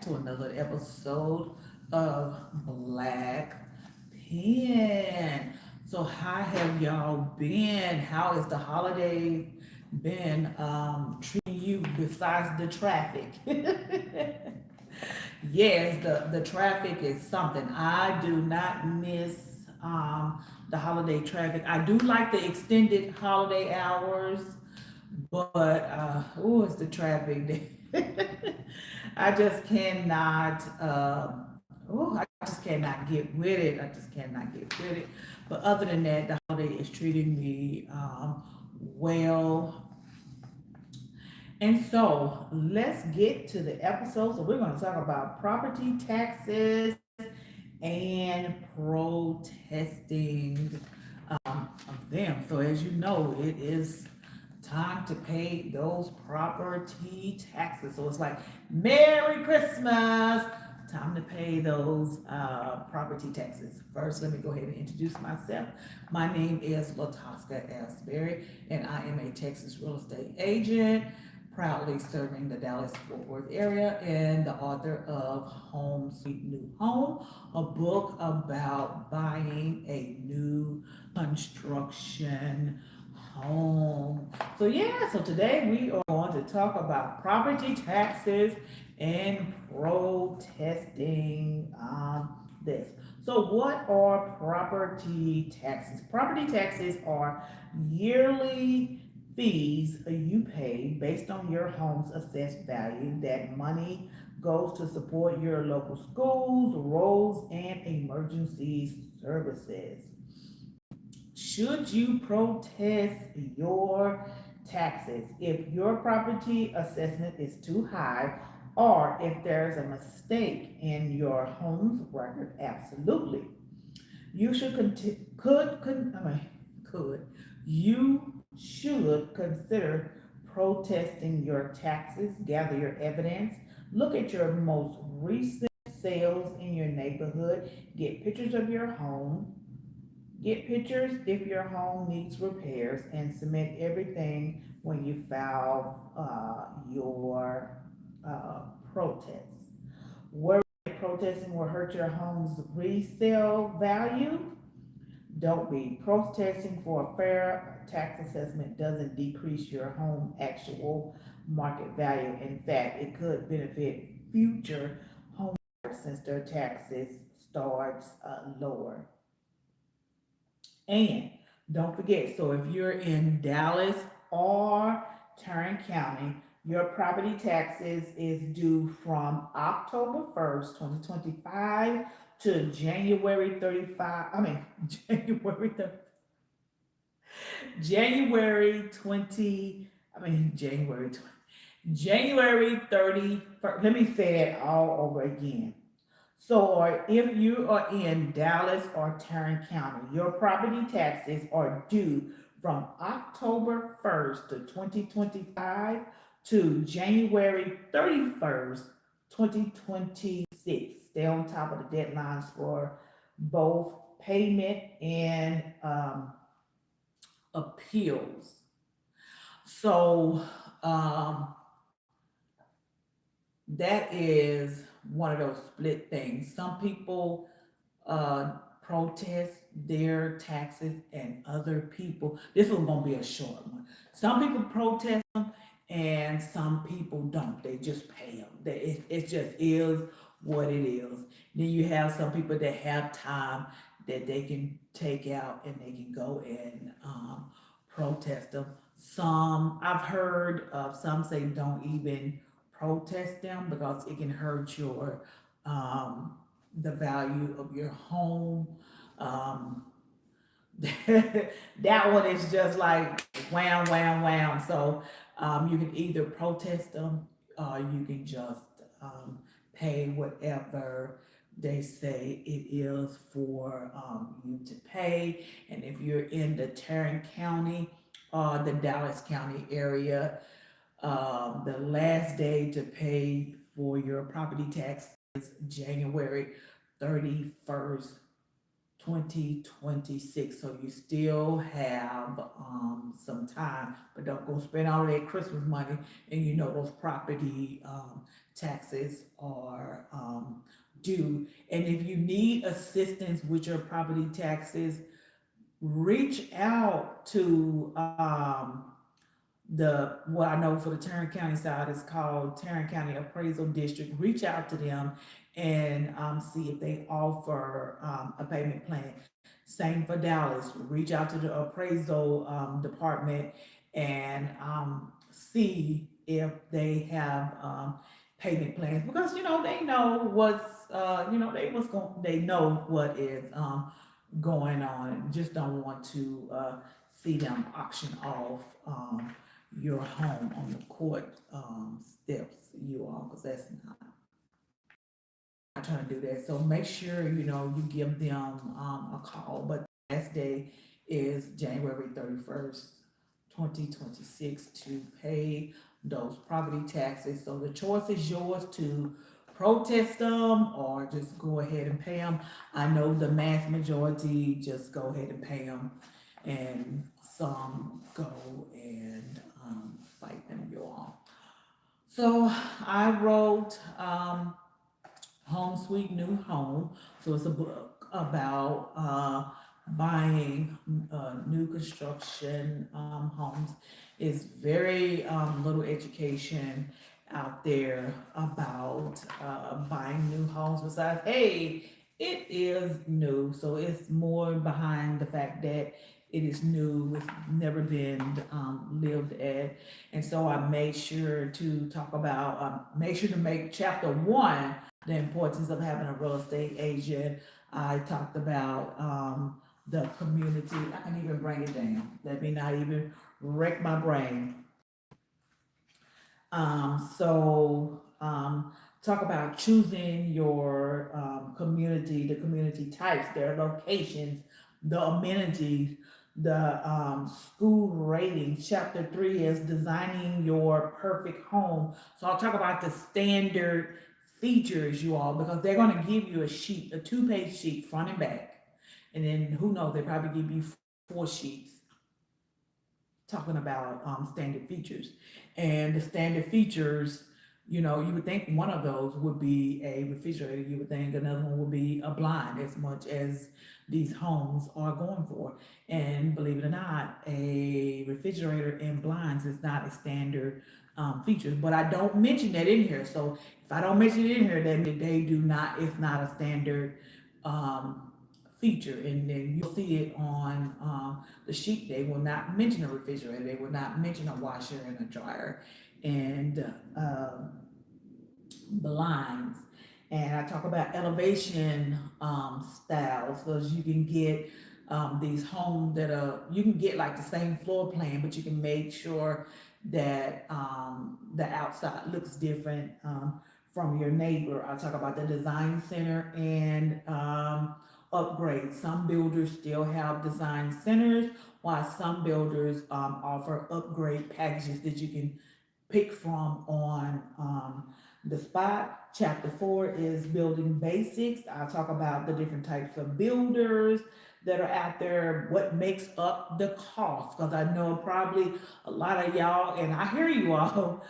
back to another episode of Black Pen. So, how have y'all been? How is the holiday been treating you besides the traffic? Yes, the traffic is something. I do not miss the holiday traffic. I do like the extended holiday hours, but oh, it's the traffic. I just cannot. I just cannot get with it. I just cannot get with it. But other than that, the holiday is treating me well. And so let's get to the episode. So we're going to talk about property taxes and protesting of them. So as you know, it is time to pay those property taxes. So it's like Merry Christmas. Time to pay those property taxes. First, let me go ahead and introduce myself. My name is Latosca Asberry, and I am a Texas real estate agent, proudly serving the Dallas-Fort Worth area, and the author of Home Sweet New Home, a book about buying a new construction home. So yeah, so today we are going to talk about property taxes and protesting this. So what are property taxes? Property taxes are yearly fees you pay based on your home's assessed value. That money goes to support your local schools, roads, and emergency services. Should you protest your taxes if your property assessment is too high or if there's a mistake in your home's record? Absolutely. You should could you should consider protesting your taxes, gather your evidence, look at your most recent sales in your neighborhood, get pictures of your home, get pictures if your home needs repairs, and submit everything when you file your protest. Worry that protesting will hurt your home's resale value? Don't be. Protesting for a fair tax assessment doesn't decrease your home actual market value. In fact, it could benefit future homeowners since their taxes starts lower. And don't forget, so if you're in Dallas or Tarrant County, your property taxes is due from October 1st, 2025 to January 35, January 30, January 20, January 31st. Let me say that all over again. So, or if you are in Dallas or Tarrant County, your property taxes are due from October 1st to 2025 to January 31st, 2026. Stay on top of the deadlines for both payment and appeals. So, um, that is one of those split things. Some people protest their taxes, and other people. This one's gonna be a short one. Some people protest them, and some people don't. They just pay them. It just is what it is. Then you have some people that have time that they can take out and they can go and protest them. Some I've heard of some say don't even protest them because it can hurt your um, the value of your home. Um, that one is just like wham, wham, wham. So you can either protest them or you can just pay whatever they say it is for you to pay. And if you're in the Tarrant County or the Dallas County area, the last day to pay for your property tax is January 31st, 2026. So you still have some time, but don't go spend all that Christmas money and those property taxes are due. And if you need assistance with your property taxes, reach out to the what I know for the Tarrant County side is called Tarrant County Appraisal District. Reach out to them and see if they offer a payment plan. Same for Dallas. Reach out to the appraisal department and see if they have payment plans because they know what's they know what is going on. Just don't want to see them auction off your home on the court steps, you all, because that's not trying to do that. So make sure you give them a call. But the last day is January 31st, 2026 to pay those property taxes. So the choice is yours to protest them or just go ahead and pay them. I know the mass majority just go ahead and pay them, and some go and fight them, you all. So I wrote Home Sweet New Home. So it's a book about buying new construction homes. It's very little education out there about buying new homes besides, hey, it is new. So it's more behind the fact that it is new, it's never been lived at. And so I made sure to talk about, make sure to make chapter one the importance of having a real estate agent. I talked about the community. I can even bring it down. Let me not even wreck my brain. Talk about choosing your community, the community types, their locations, the amenities, the school ratings. Chapter 3 is designing your perfect home. So I'll talk about the standard features, you all, because they're going to give you a sheet, a 2-page sheet, front and back. And then who knows, they probably give you 4 sheets talking about standard features. And the standard features, you would think one of those would be a refrigerator. You would think another one would be a blind, as much as these homes are going for. And believe it or not, a refrigerator and blinds is not a standard feature. But I don't mention that in here. So if I don't mention it in here, then they do not. It's not a standard feature, and then you'll see it on the sheet. They will not mention a refrigerator. They will not mention a washer and a dryer and blinds. And I talk about elevation styles, because you can get these homes that you can get like the same floor plan, but you can make sure that the outside looks different from your neighbor. I talk about the design center and upgrades. Some builders still have design centers, while some builders offer upgrade packages that you can pick from on the spot. Chapter 4 is building basics. I'll talk about the different types of builders that are out there, what makes up the cost, because I know probably a lot of y'all, and I hear you all,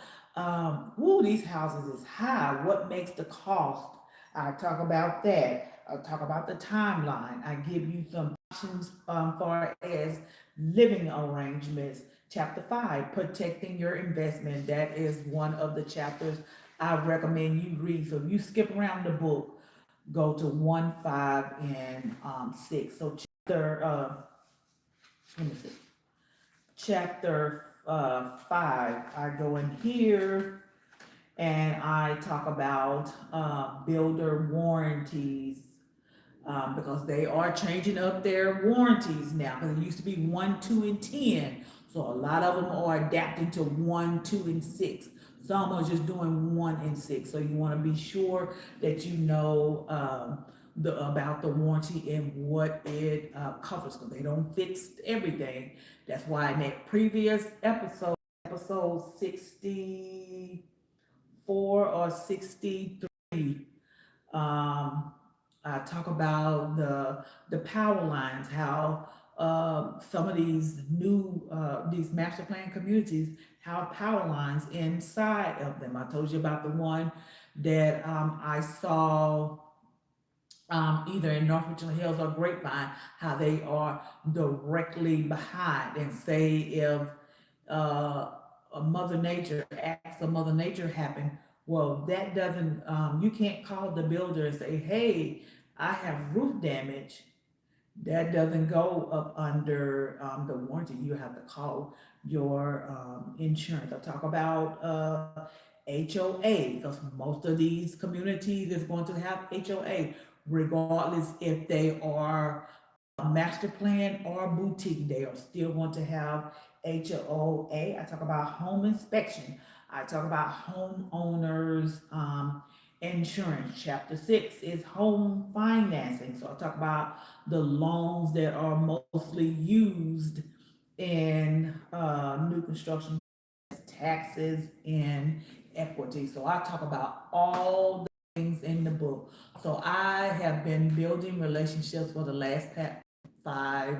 these houses is high. What makes the cost? I talk about that. I'll talk about the timeline. I give you some options far as living arrangements. Chapter 5, protecting your investment. That is one of the chapters I recommend you read. So if you skip around the book, go to 1, 5, and 6. So let me see. Chapter 5, I go in here and I talk about builder warranties, because they are changing up their warranties now, because it used to be 1, 2, and 10. So a lot of them are adapting to 1, 2, and 6. Some are just doing 1 and 6. So you want to be sure that you know about the warranty and what it covers, because they don't fix everything. That's why in that previous episode 64 or 63, I talk about the power lines, how some of these new these master plan communities have power lines inside of them. I told you about the one that I saw either in North Richland Hills or Grapevine, how they are directly behind. And say if a Mother Nature acts of Mother Nature happen, well, that doesn't, you can't call the builder and say, hey, I have roof damage. That doesn't go up under the warranty. You have to call your insurance. I talk about HOA, because most of these communities is going to have HOA, regardless if they are master plan or boutique. They are still going to have HOA. I talk about home inspection. I talk about homeowners insurance. Chapter 6 is home financing. So I talk about the loans that are mostly used in new construction, taxes, and equity. So I talk about all the things in the book. So I have been building relationships for the last 5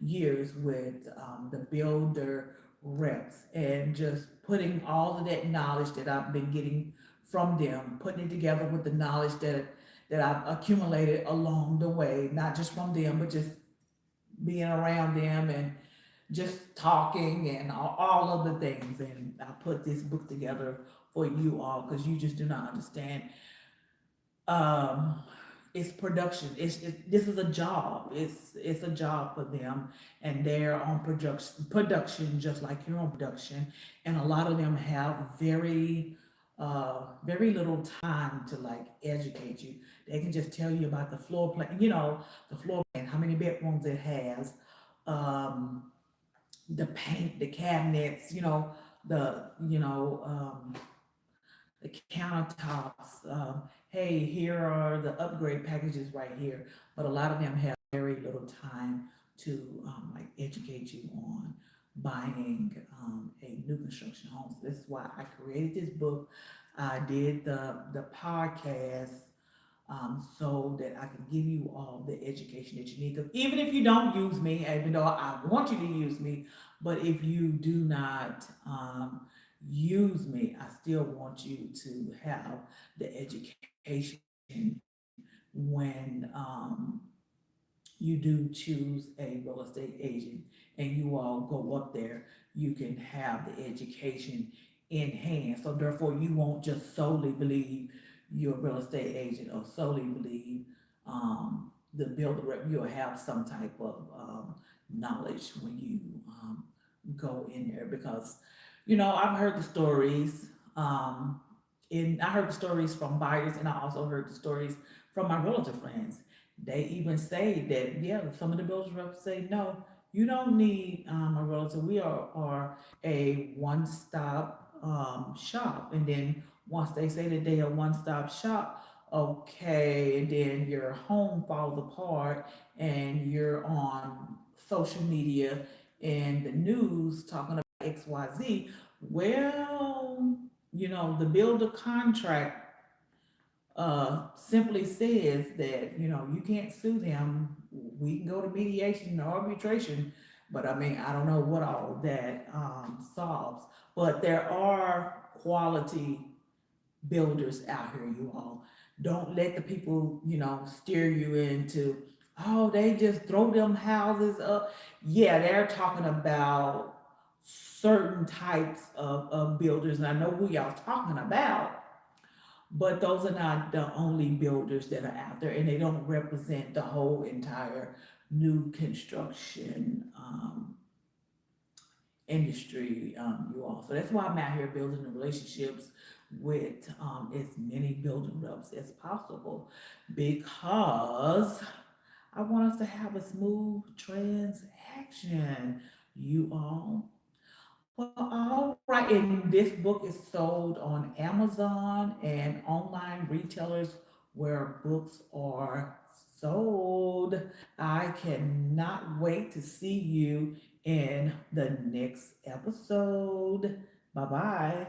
years with the builder reps, and just putting all of that knowledge that I've been getting from them, putting it together with the knowledge that I've accumulated along the way, not just from them, but just being around them and just talking and all of the things. And I put this book together for you all because you just do not understand. Um, it's production. This is a job. It's a job for them, and they're on production just like you're on production. And a lot of them have very little time to like educate you. They can just tell you about the floor plan. The floor plan, how many bedrooms it has, um, the paint, the cabinets. The countertops. Hey, here are the upgrade packages right here. But a lot of them have very little time to like educate you on buying a new construction home. So this is why I created this book. I did the podcast so that I can give you all the education that you need. Because even if you don't use me, even though I want you to use me, but if you do not use me, I still want you to have the education when you do choose a real estate agent and you all go up there, you can have the education in hand. So therefore, you won't just solely believe your real estate agent or solely believe the builder rep. You'll have some type of knowledge when you go in there, because I've heard the stories. And I heard the stories from buyers, and I also heard the stories from my realtor friends. They even say that, yeah, some of the builders reps say, no, you don't need a realtor. We are a one-stop shop. And then once they say that they are one-stop shop, okay, and then your home falls apart and you're on social media and the news talking about XYZ. Well, the builder contract simply says that you can't sue them. We can go to mediation or arbitration, but I mean, I don't know what all that solves. But there are quality builders out here, you all. Don't let the people steer you into, oh, they just throw them houses up. Yeah, they're talking about certain types of builders, and I know who y'all talking about, but those are not the only builders that are out there, and they don't represent the whole entire new construction industry, you all. So that's why I'm out here building the relationships with as many building reps as possible, because I want us to have a smooth transaction, you all. Well, all right. And this book is sold on Amazon and online retailers where books are sold. I cannot wait to see you in the next episode. Bye bye.